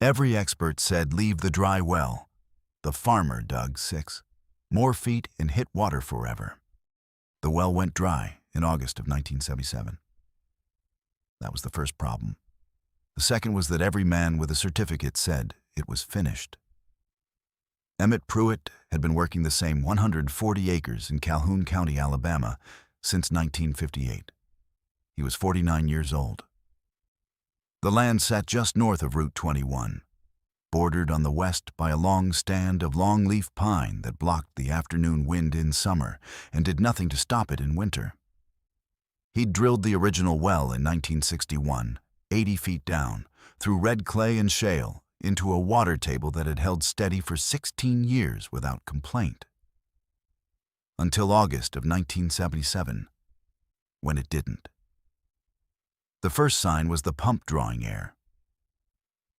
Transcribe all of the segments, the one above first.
Every expert said leave the dry well. The farmer dug 6 more feet and hit water forever. The well went dry in August of 1977. That was the first problem. The second was that every man with a certificate said it was finished. Emmett Pruitt had been working the same 140 acres in Calhoun County, Alabama, since 1958. He was 49 years old. The land sat just north of Route 21, bordered on the west by a long stand of longleaf pine that blocked the afternoon wind in summer and did nothing to stop it in winter. He'd drilled the original well in 1961, 80 feet down, through red clay and shale, into a water table that had held steady for 16 years without complaint. Until August of 1977, when it didn't. The first sign was the pump drawing air.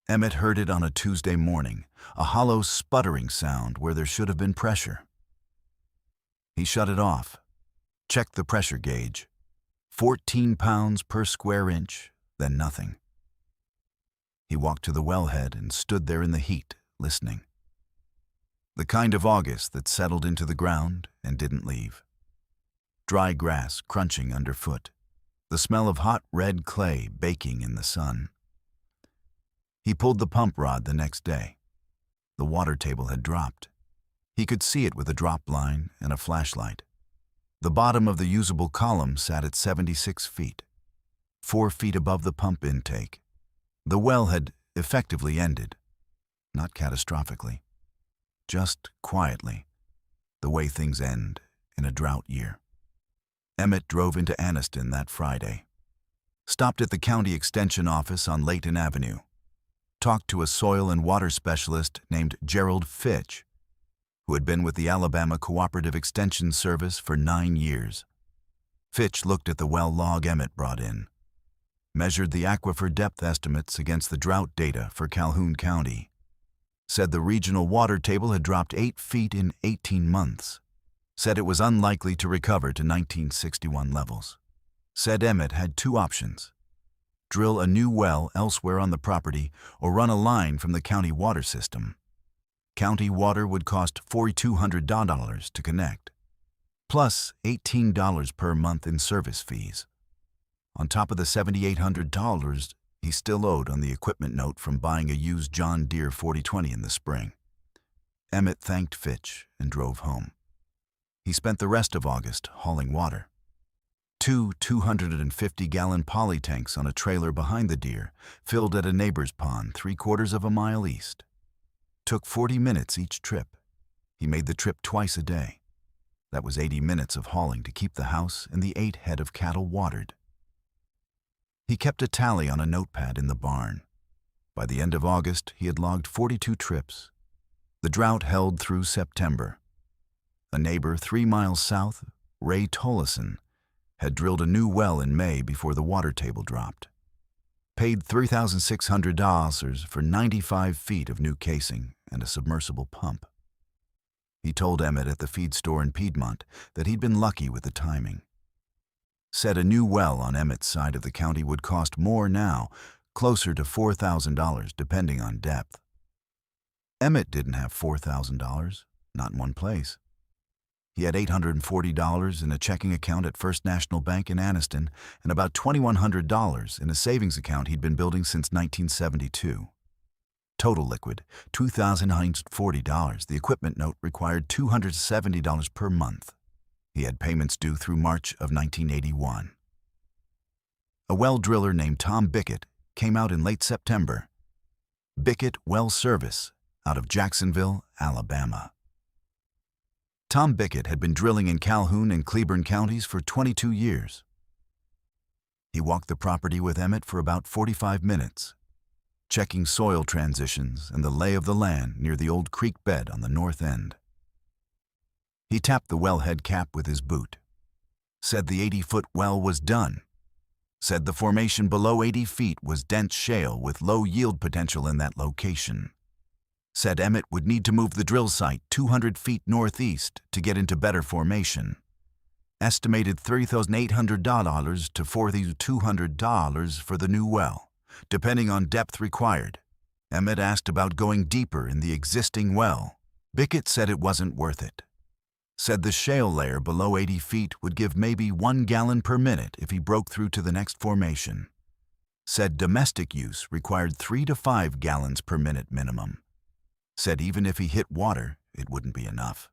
Emmett heard it on a Tuesday morning, a hollow sputtering sound where there should have been pressure. He shut it off, checked the pressure gauge, 14 pounds per square inch, then nothing. He walked to the wellhead and stood there in the heat, listening. The kind of August that settled into the ground and didn't leave. Dry grass crunching underfoot, the smell of hot red clay baking in the sun. He pulled the pump rod the next day. The water table had dropped. He could see it with a drop line and a flashlight. The bottom of the usable column sat at 76 feet, 4 feet above the pump intake. The well had effectively ended, not catastrophically, just quietly, the way things end in a drought year. Emmett drove into Anniston that Friday, stopped at the county extension office on Layton Avenue, talked to a soil and water specialist named Gerald Fitch, who had been with the Alabama Cooperative Extension Service for 9 years. Fitch looked at the well log Emmett brought in, measured the aquifer depth estimates against the drought data for Calhoun County, said the regional water table had dropped 8 feet in 18 months, said it was unlikely to recover to 1961 levels, said Emmett had 2 options: drill a new well elsewhere on the property or run a line from the county water system. County water would cost $4,200 to connect, plus $18 per month in service fees, on top of the $7,800 he still owed on the equipment note from buying a used John Deere 4020 in the spring. Emmett thanked Fitch and drove home. He spent the rest of August hauling water. 2 250-gallon poly tanks on a trailer behind the Deere, filled at a neighbor's pond 3/4 of a mile east. Took 40 minutes each trip. He made the trip twice a day. That was 80 minutes of hauling to keep the house and the 8 head of cattle watered. He kept a tally on a notepad in the barn. By the end of August, he had logged 42 trips. The drought held through September. A neighbor 3 miles south, Ray Tollison, had drilled a new well in May before the water table dropped. Paid $3,600 for 95 feet of new casing and a submersible pump. He told Emmett at the feed store in Piedmont that he'd been lucky with the timing. Said a new well on Emmett's side of the county would cost more now, closer to $4,000 depending on depth. Emmett didn't have $4,000, not in one place. He had $840 in a checking account at First National Bank in Anniston and about $2,100 in a savings account he'd been building since 1972. Total liquid, $2,940. The equipment note required $270 per month. He had payments due through March of 1981. A well driller named Tom Bickett came out in late September. Bickett Well Service, out of Jacksonville, Alabama. Tom Bickett had been drilling in Calhoun and Cleburne counties for 22 years. He walked the property with Emmett for about 45 minutes, checking soil transitions and the lay of the land near the old creek bed on the north end. He tapped the wellhead cap with his boot, said the 80-foot well was done, said the formation below 80 feet was dense shale with low yield potential in that location, said Emmett would need to move the drill site 200 feet northeast to get into better formation, estimated $3,800 to $4,200 for the new well, depending on depth required, Emmett asked about going deeper in the existing well. Bickett said it wasn't worth it. Said the shale layer below 80 feet would give maybe 1 gallon per minute if he broke through to the next formation. Said domestic use required 3 to 5 gallons per minute minimum. Said even if he hit water, it wouldn't be enough.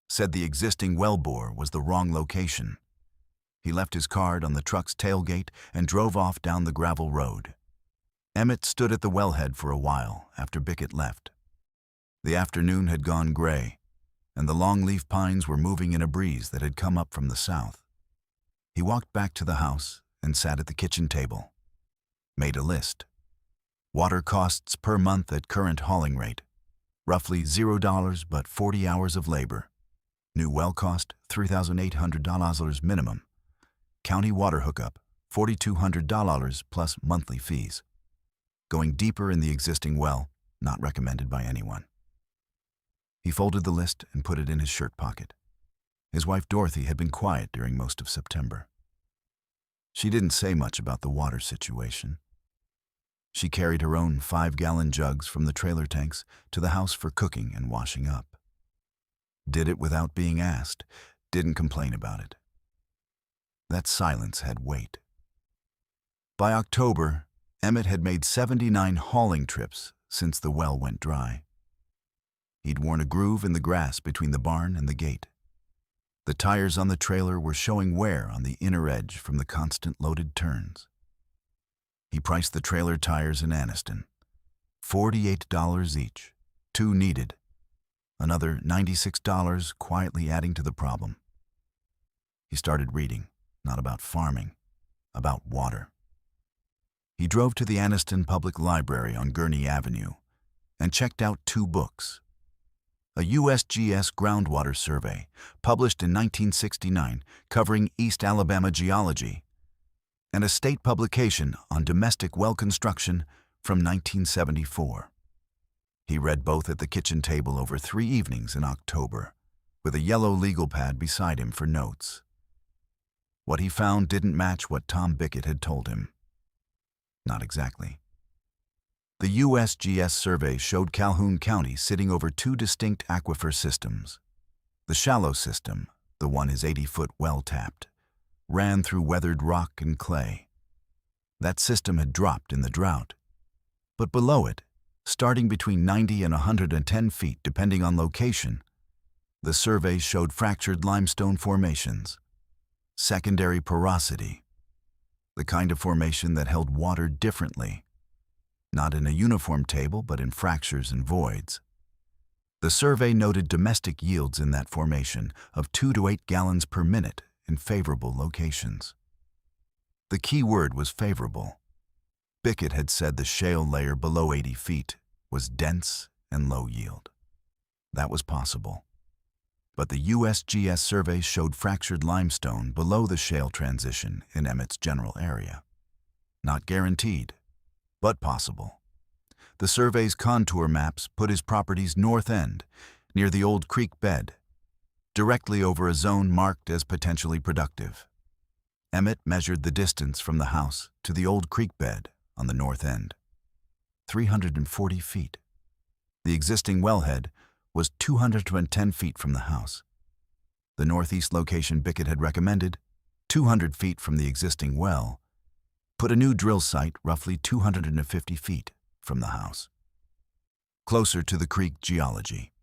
Said the existing well bore was the wrong location. He left his card on the truck's tailgate and drove off down the gravel road. Emmett stood at the wellhead for a while after Bickett left. The afternoon had gone gray, and the longleaf pines were moving in a breeze that had come up from the south. He walked back to the house and sat at the kitchen table. Made a list. Water costs per month at current hauling rate. Roughly $0 but 40 hours of labor. New well cost $3,800 minimum. County water hookup $4,200 plus monthly fees. Going deeper in the existing well, not recommended by anyone. He folded the list and put it in his shirt pocket. His wife Dorothy had been quiet during most of September. She didn't say much about the water situation. She carried her own 5-gallon jugs from the trailer tanks to the house for cooking and washing up. Did it without being asked, didn't complain about it. That silence had weight. By October, Emmett had made 79 hauling trips since the well went dry. He'd worn a groove in the grass between the barn and the gate. The tires on the trailer were showing wear on the inner edge from the constant loaded turns. He priced the trailer tires in Anniston. $48 each, 2 needed. Another $96 quietly adding to the problem. He started reading, not about farming, about water. He drove to the Anniston Public Library on Gurney Avenue and checked out 2 books. A USGS groundwater survey, published in 1969, covering East Alabama geology, and a state publication on domestic well construction from 1974. He read both at the kitchen table over 3 evenings in October, with a yellow legal pad beside him for notes. What he found didn't match what Tom Bickett had told him. Not exactly. The USGS survey showed Calhoun County sitting over 2 distinct aquifer systems. The shallow system, the one his 80-foot well tapped, ran through weathered rock and clay. That system had dropped in the drought. But below it, starting between 90 and 110 feet depending on location, the survey showed fractured limestone formations, secondary porosity, the kind of formation that held water differently, not in a uniform table but in fractures and voids. The survey noted domestic yields in that formation of 2 to 8 gallons per minute in favorable locations. The key word was favorable. Bickett had said the shale layer below 80 feet was dense and low yield. That was possible. But the USGS survey showed fractured limestone below the shale transition in Emmett's general area. Not guaranteed, but possible. The survey's contour maps put his property's north end, near the old creek bed, directly over a zone marked as potentially productive. Emmett measured the distance from the house to the old creek bed on the north end. 340 feet. The existing wellhead was 210 feet from the house. The northeast location Bickett had recommended, 200 feet from the existing well, put a new drill site roughly 250 feet from the house. Closer to the creek geology.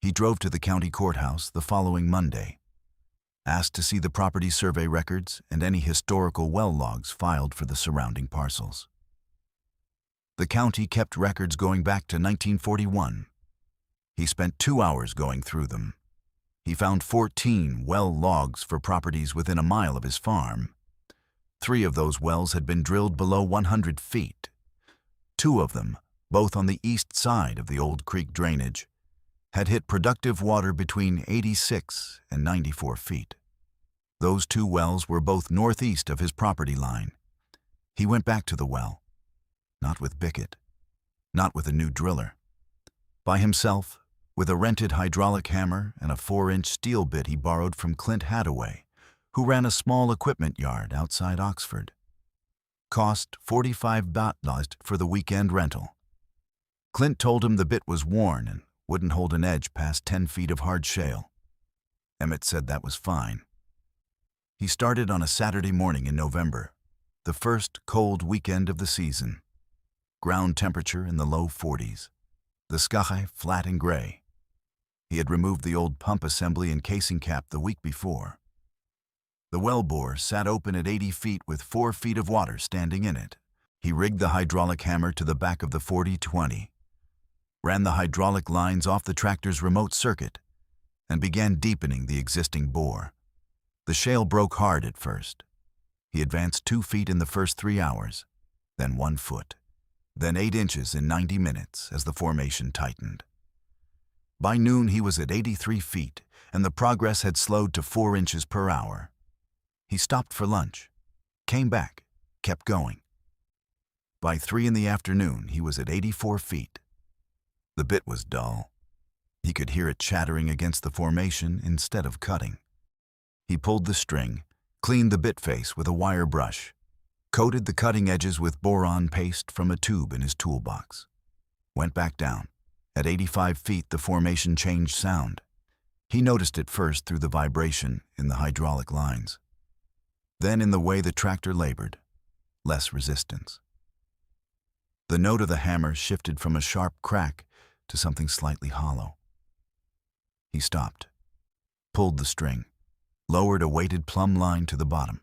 He drove to the county courthouse the following Monday, asked to see the property survey records and any historical well logs filed for the surrounding parcels. The county kept records going back to 1941. He spent 2 hours going through them. He found 14 well logs for properties within a mile of his farm. 3 of those wells had been drilled below 100 feet. 2 of them, both on the east side of the old creek drainage, had hit productive water between 86 and 94 feet. Those 2 wells were both northeast of his property line. He went back to the well. Not with Bickett. Not with a new driller. By himself, with a rented hydraulic hammer and a 4-inch steel bit he borrowed from Clint Hadaway, who ran a small equipment yard outside Oxford. Cost $45 for the weekend rental. Clint told him the bit was worn and wouldn't hold an edge past 10 feet of hard shale. Emmett said that was fine. He started on a Saturday morning in November, the first cold weekend of the season. Ground temperature in the low 40s. The sky flat and gray. He had removed the old pump assembly and casing cap the week before. The well bore sat open at 80 feet with 4 feet of water standing in it. He rigged the hydraulic hammer to the back of the 40-20, ran the hydraulic lines off the tractor's remote circuit, and began deepening the existing bore. The shale broke hard at first. He advanced 2 feet in the first 3 hours, then 1 foot, then 8 inches in 90 minutes as the formation tightened. By noon he was at 83 feet, and the progress had slowed to 4 inches per hour. He stopped for lunch, came back, kept going. By 3 in the afternoon he was at 84 feet. The bit was dull. He could hear it chattering against the formation instead of cutting. He pulled the string, cleaned the bit face with a wire brush, coated the cutting edges with boron paste from a tube in his toolbox. Went back down. At 85 feet, the formation changed sound. He noticed it first through the vibration in the hydraulic lines, then in the way the tractor labored, less resistance. The note of the hammer shifted from a sharp crack to something slightly hollow. He stopped, pulled the string, lowered a weighted plumb line to the bottom,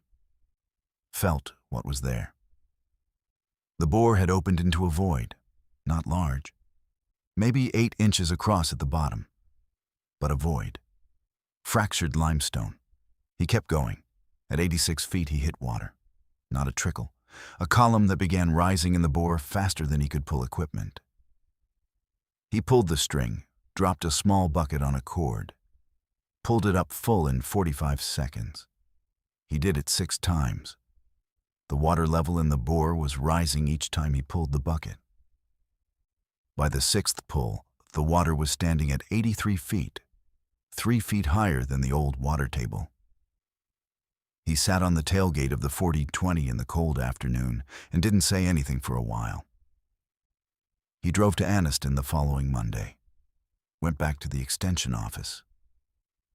felt what was there. The bore had opened into a void, not large, maybe 8 inches across at the bottom, but a void. Fractured limestone. He kept going. At 86 feet he hit water. Not a trickle. A column that began rising in the bore faster than he could pull equipment. He pulled the string, dropped a small bucket on a cord, pulled it up full in 45 seconds. He did it 6 times. The water level in the bore was rising each time he pulled the bucket. By the 6th pull, the water was standing at 83 feet, 3 feet higher than the old water table. He sat on the tailgate of the 40-20 in the cold afternoon and didn't say anything for a while. He drove to Anniston the following Monday, went back to the extension office.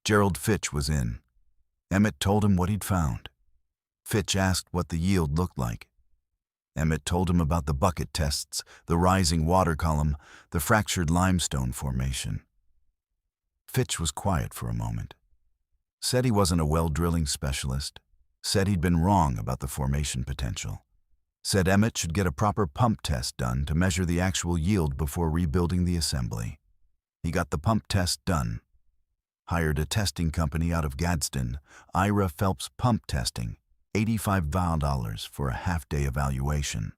Gerald Fitch was in. Emmett told him what he'd found. Fitch asked what the yield looked like. Emmett told him about the bucket tests, the rising water column, the fractured limestone formation. Fitch was quiet for a moment. Said he wasn't a well drilling specialist. Said he'd been wrong about the formation potential. Said Emmett should get a proper pump test done to measure the actual yield before rebuilding the assembly. He got the pump test done. Hired a testing company out of Gadsden, Ira Phelps Pump Testing, $85 for a half-day evaluation.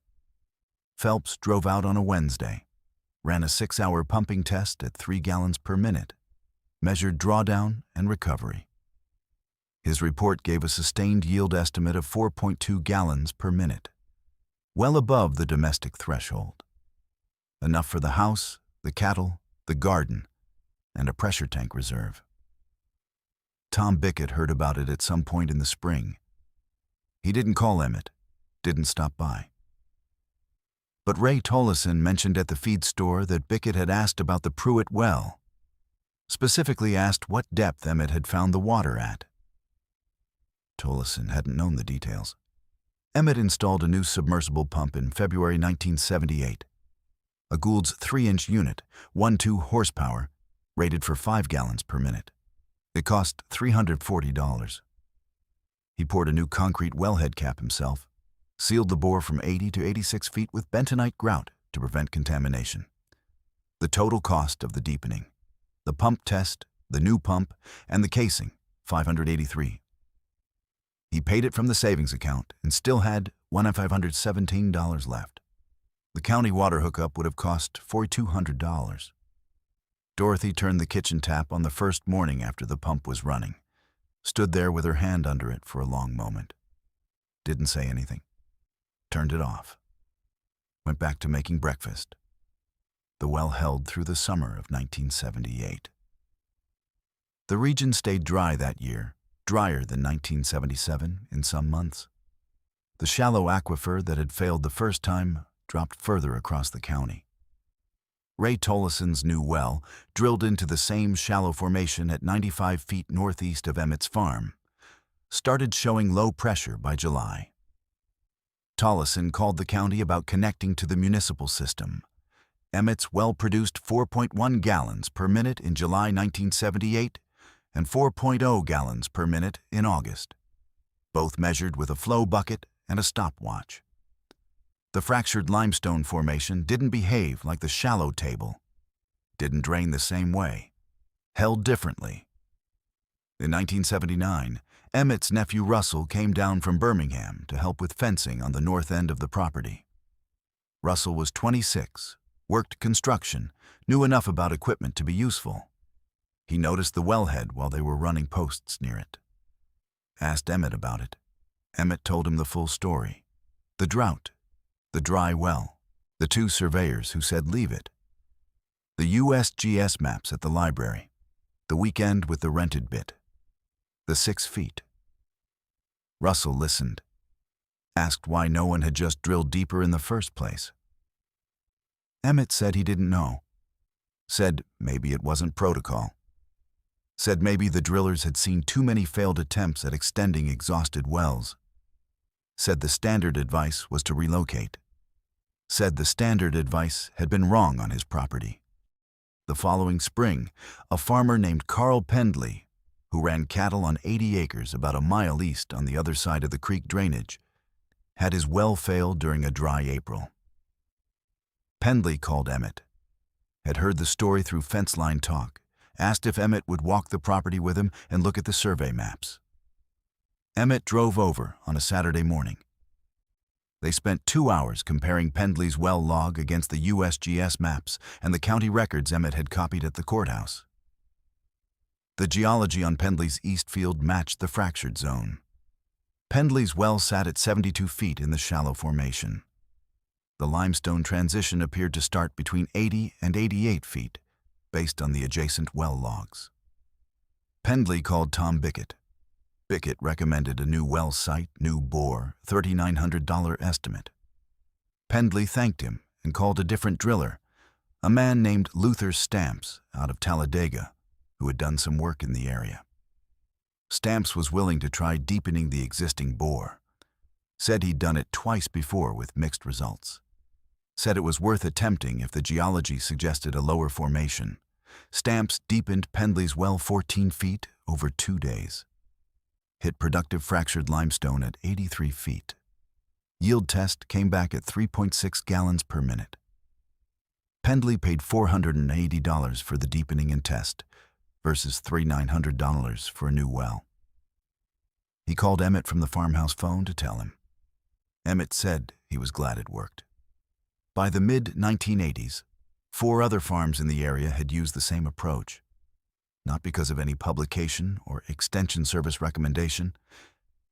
Phelps drove out on a Wednesday, ran a 6-hour pumping test at 3 gallons per minute, measured drawdown and recovery. His report gave a sustained yield estimate of 4.2 gallons per minute, well above the domestic threshold. Enough for the house, the cattle, the garden, and a pressure tank reserve. Tom Bickett heard about it at some point in the spring. He didn't call Emmett, didn't stop by. But Ray Tollison mentioned at the feed store that Bickett had asked about the Pruitt well, specifically asked what depth Emmett had found the water at. Tollison hadn't known the details. Emmett installed a new submersible pump in February 1978. A Gould's 3-inch unit, 1.2 horsepower, rated for 5 gallons per minute. It cost $340. He poured a new concrete wellhead cap himself, sealed the bore from 80 to 86 feet with bentonite grout to prevent contamination. The total cost of the deepening, the pump test, the new pump, and the casing, $583. He paid it from the savings account and still had $1,517 left. The county water hookup would have cost $4,200. Dorothy turned the kitchen tap on the first morning after the pump was running, stood there with her hand under it for a long moment. Didn't say anything. Turned it off. Went back to making breakfast. The well held through the summer of 1978. The region stayed dry that year, drier than 1977 in some months. The shallow aquifer that had failed the first time dropped further across the county. Ray Tollison's new well, drilled into the same shallow formation at 95 feet northeast of Emmett's farm, started showing low pressure by July. Tollison called the county about connecting to the municipal system. Emmett's well produced 4.1 gallons per minute in July 1978 and 4.0 gallons per minute in August, both measured with a flow bucket and a stopwatch. The fractured limestone formation didn't behave like the shallow table, didn't drain the same way, held differently. In 1979, Emmett's nephew Russell came down from Birmingham to help with fencing on the north end of the property. Russell was 26, worked construction, knew enough about equipment to be useful. He noticed the wellhead while they were running posts near it. Asked Emmett about it. Emmett told him the full story. The drought, the dry well, the 2 surveyors who said leave it, the USGS maps at the library, the weekend with the rented bit, the 6 feet. Russell listened, asked why no one had just drilled deeper in the first place. Emmett said he didn't know. Said maybe it wasn't protocol. Said maybe the drillers had seen too many failed attempts at extending exhausted wells. Said the standard advice was to relocate. Said the standard advice had been wrong on his property. The following spring, a farmer named Carl Pendley, who ran cattle on 80 acres about a mile east on the other side of the creek drainage, had his well fail during a dry April. Pendley called Emmett, had heard the story through fence line talk, asked if Emmett would walk the property with him and look at the survey maps. Emmett drove over on a Saturday morning. They spent 2 hours comparing Pendley's well log against the USGS maps and the county records Emmett had copied at the courthouse. The geology on Pendley's east field matched the fractured zone. Pendley's well sat at 72 feet in the shallow formation. The limestone transition appeared to start between 80 and 88 feet, based on the adjacent well logs. Pendley called Tom Bickett. Bickett recommended a new well site, new bore, $3,900 estimate. Pendley thanked him and called a different driller, a man named Luther Stamps out of Talladega, who had done some work in the area. Stamps was willing to try deepening the existing bore. Said he'd done it twice before with mixed results. Said it was worth attempting if the geology suggested a lower formation. Stamps deepened Pendley's well 14 feet over 2 days. Hit productive fractured limestone at 83 feet. Yield test came back at 3.6 gallons per minute. Pendley paid $480 for the deepening and test versus $3,900 for a new well. He called Emmett from the farmhouse phone to tell him. Emmett said he was glad it worked. By the mid-1980s, 4 other farms in the area had used the same approach. Not because of any publication or extension service recommendation,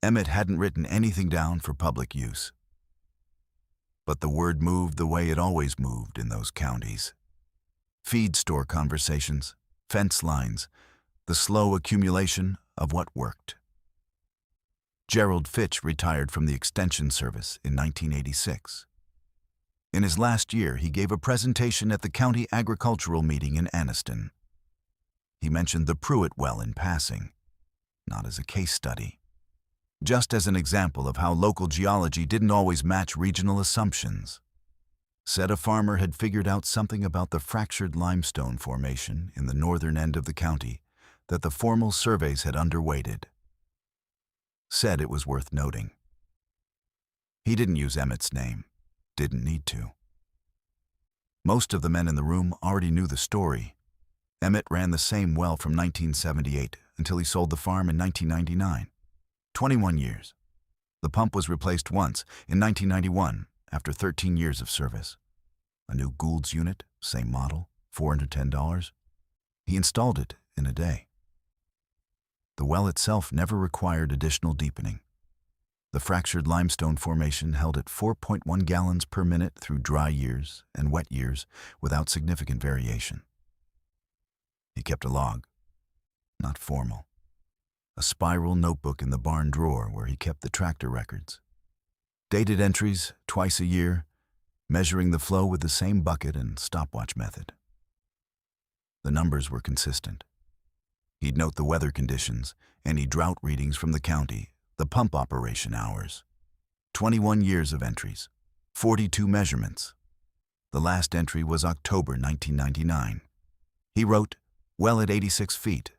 Emmett hadn't written anything down for public use. But the word moved the way it always moved in those counties. Feed store conversations, fence lines, the slow accumulation of what worked. Gerald Fitch retired from the Extension Service in 1986. In his last year, he gave a presentation at the county agricultural meeting in Anniston. He mentioned the Pruitt well in passing, not as a case study, just as an example of how local geology didn't always match regional assumptions. Said a farmer had figured out something about the fractured limestone formation in the northern end of the county that the formal surveys had underweighted. Said it was worth noting. He didn't use Emmett's name, didn't need to. Most of the men in the room already knew the story. Emmett ran the same well from 1978 until he sold the farm in 1999. 21 years. The pump was replaced once, in 1991, after 13 years of service. A new Gould's unit, same model, $410. He installed it in a day. The well itself never required additional deepening. The fractured limestone formation held at 4.1 gallons per minute through dry years and wet years without significant variation. He kept a log, not formal. A spiral notebook in the barn drawer where he kept the tractor records. Dated entries twice a year, measuring the flow with the same bucket and stopwatch method. The numbers were consistent. He'd note the weather conditions, any drought readings from the county, the pump operation hours. 21 years of entries, 42 measurements. The last entry was October 1999. He wrote, well at 86 feet.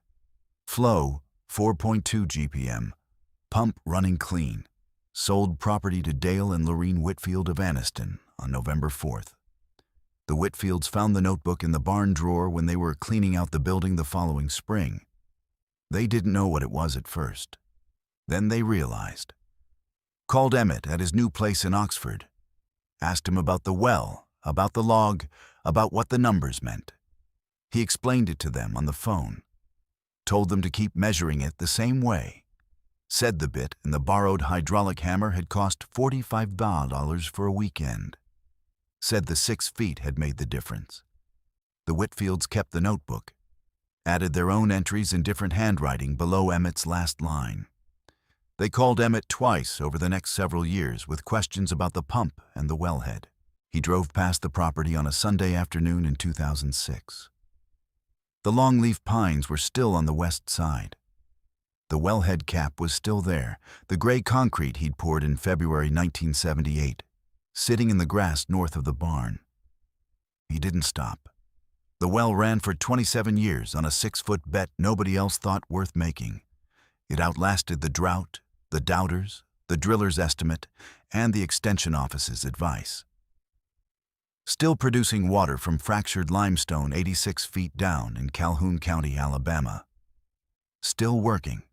Flow, 4.2 GPM. Pump running clean. Sold property to Dale and Lorene Whitfield of Anniston on November 4th. The Whitfields found the notebook in the barn drawer when they were cleaning out the building the following spring. They didn't know what it was at first. Then they realized. Called Emmett at his new place in Oxford. Asked him about the well, about the log, about what the numbers meant. He explained it to them on the phone. Told them to keep measuring it the same way. Said the bit and the borrowed hydraulic hammer had cost $45 for a weekend. Said the 6 feet had made the difference. The Whitfields kept the notebook. Added their own entries in different handwriting below Emmett's last line. They called Emmett twice over the next several years with questions about the pump and the wellhead. He drove past the property on a Sunday afternoon in 2006. The longleaf pines were still on the west side. The wellhead cap was still there, the gray concrete he'd poured in February 1978, sitting in the grass north of the barn. He didn't stop. The well ran for 27 years on a 6-foot bet nobody else thought worth making. It outlasted the drought, the doubters, the driller's estimate, and the extension office's advice. Still producing water from fractured limestone 86 feet down in Calhoun County, Alabama. Still working.